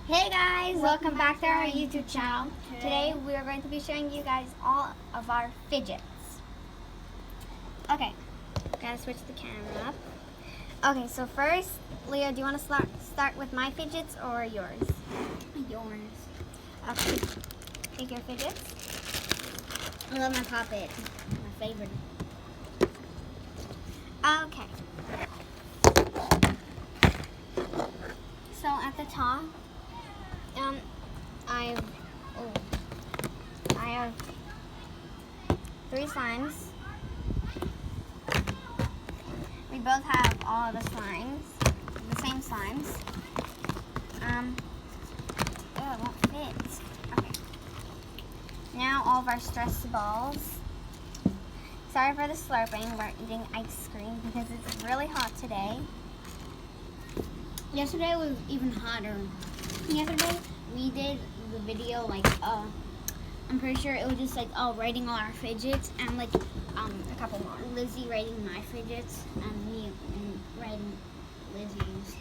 Hey guys, welcome back to our YouTube channel. Today we are going to be showing you guys all of our fidgets. Okay, gotta switch the camera up. Okay, so first, Leah, do you want to start with my fidgets or yours? Yours. Okay, take your fidgets. I love my puppet. My favorite. Okay. So at the top, I have 3 slimes. We both have all the slimes, the same slimes. It won't fit. Okay. Now all of our stress balls. Sorry for the slurping. We're eating ice cream because it's really hot today. Yesterday was even hotter. Yesterday we did the video I'm pretty sure it was just rating all our fidgets and A couple more. Lizzie rating my fidgets and me rating Lizzie's.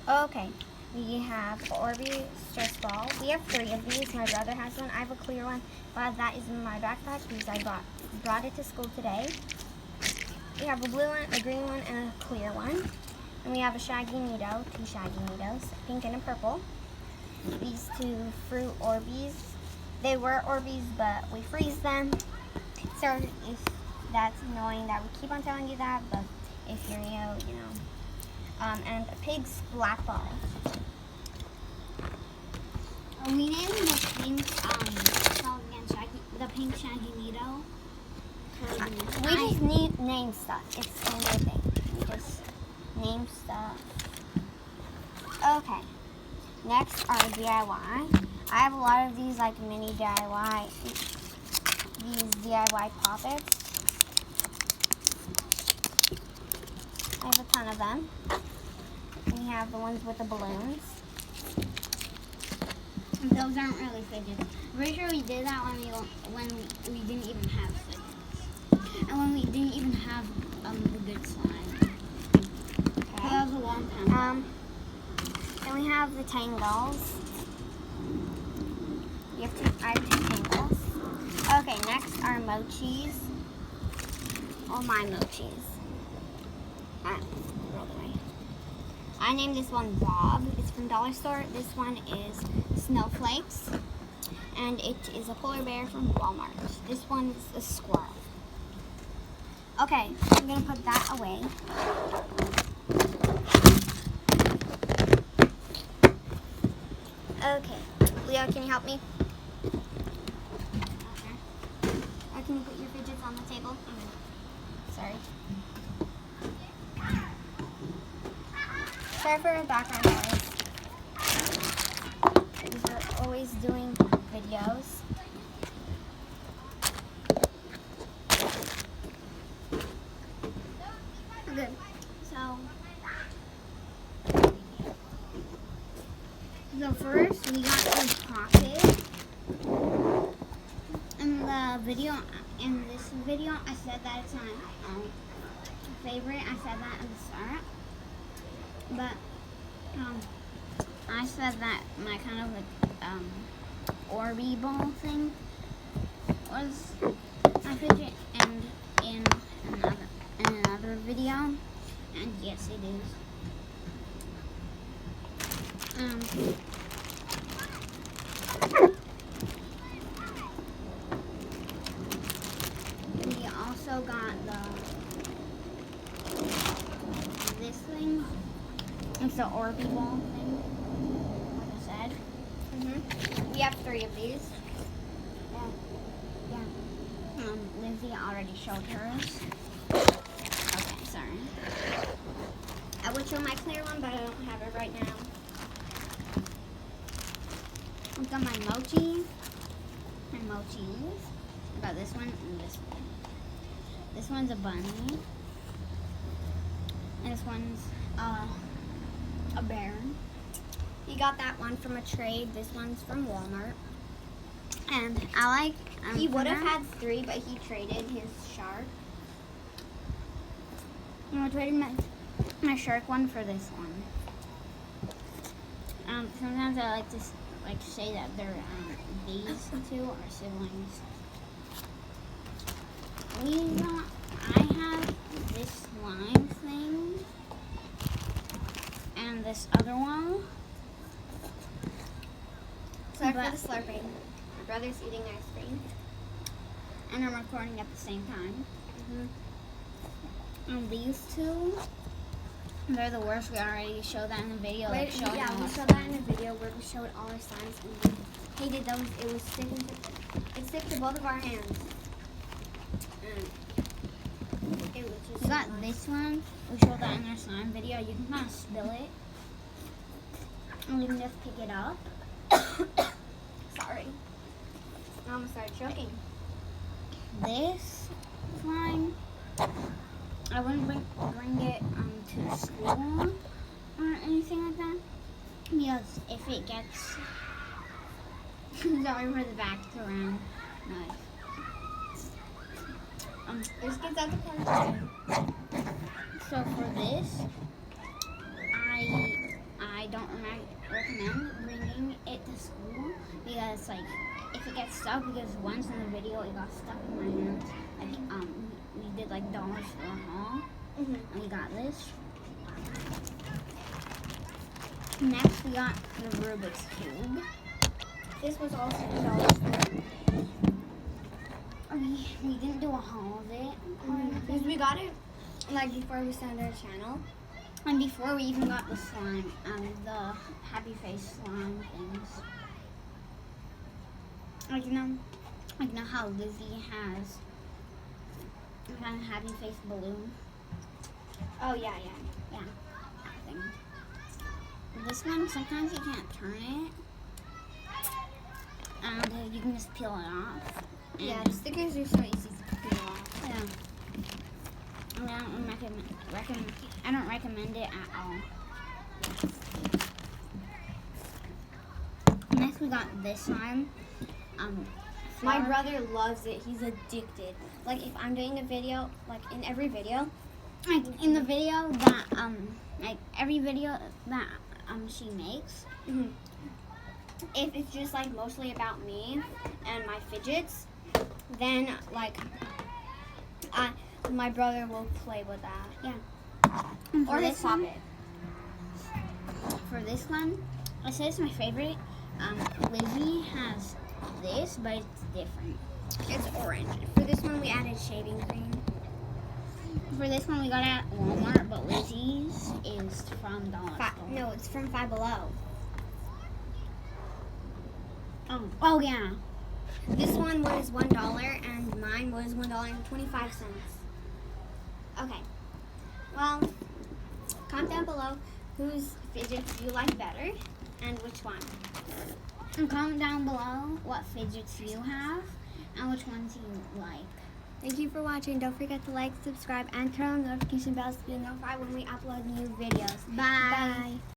Okay. We have Orby stress ball. We have 3 of these. My brother has one. I have a clear one, but that is in my backpack because I brought it to school today. We have a blue one, a green one, and a clear one. And we have a shaggy Neato, 2 shaggy Neatos, pink and a purple. These 2 fruit Orbeez. They were Orbeez, but we freeze them. So if that's annoying that we keep on telling you that, but if you're new, you know. And a pig's black ball. We named the pink shaggy Neato. We just name stuff. It's kind of a thing. We just name stuff. Okay. Next are DIY. I have a lot of these mini DIY. These DIY poppets. I have a ton of them. We have the ones with the balloons. Those aren't really fidgets. I'm pretty sure we did that when we didn't even have fidgets. And when we didn't even have the good slime. Okay. That was a long time ago. Then we have the tangles. I have 2 tangles. Okay, next are mochis. All my mochis. I named this one Bob. It's from Dollar Store. This one is Snowflakes. And it is a polar bear from Walmart. This one is a squirrel. Okay, I'm going to put that away. Okay, Leo, can you help me? Okay. Can you put your fidgets on the table? Sorry. Sorry for the background noise. We're always doing videos. Good. So first we got this pocket. In this video, I said that it's my favorite. I said that at the start. But I said that my kind of Orby ball thing was my fidget, and in another video, and yes, it is. We also got this thing. It's the Orby ball thing, like I said. We have 3 of these. Yeah. Lizzie already showed hers. Okay, sorry. I would show my clear one, but I don't have it right now. I've got my mochis. I got this one and this one. This one's a bunny. And this one's a bear. He got that one from a trade. This one's from Walmart. And I like... he would have had 3, but he traded his shark. I traded my shark one for this one. Sometimes I like to say that these two are siblings. I have this slime thing and this other one. Sorry for the slurping. My brother's eating ice cream. And I'm recording at the same time. And these two, they're the worst. We already showed that in the video. We showed that in the video where we showed all our slimes and we hated those. It was stick to both of our hands. It was just We got so much. this one. We showed that in our slime video. You can kind of spill it. And you can just pick it up. Sorry. I almost started choking. This slime, I wouldn't bring it to school or anything like that. Because if it gets... Sorry for the back around knife. This gets out the corner. So for this, I don't recommend bringing it to school because like if it gets stuck, because once in the video it got stuck in my hand. Like we did like dollars for a haul, and we got this. Next we got the Rubik's Cube. This was also $2. We didn't do a haul of it. Because we got it like before we started our channel. And before we even got the slime, the happy face slime things. Like you know how Lizzie has a kind of happy face balloon. Oh yeah. Yeah, that thing. This one, sometimes you can't turn it, and you can just peel it off. Yeah, the stickers are so easy to peel off. Yeah. And I don't recommend it at all. Next we got this slime. My brother loves it. He's addicted. Like if I'm doing a video, like in every video, Like in the video that like every video that she makes. if it's just like mostly about me and my fidgets, then like my brother will play with that. Yeah. And Or for his this one, puppet. for this one, I say it's my favorite. Lizzie has this, but it's different. It's orange. For this one, we added shaving cream. For this one, we got it at Walmart, but Lizzie's is from Dollar Store. No, it's from Five Below. Oh yeah. This one was $1 and mine was $1.25. Okay. Well, comment down below whose fidgets you like better and which one. And comment down below what fidgets you have and which ones you like. Thank you for watching. Don't forget to like, subscribe, and turn on notification bells to be notified when we upload new videos. Bye. Bye.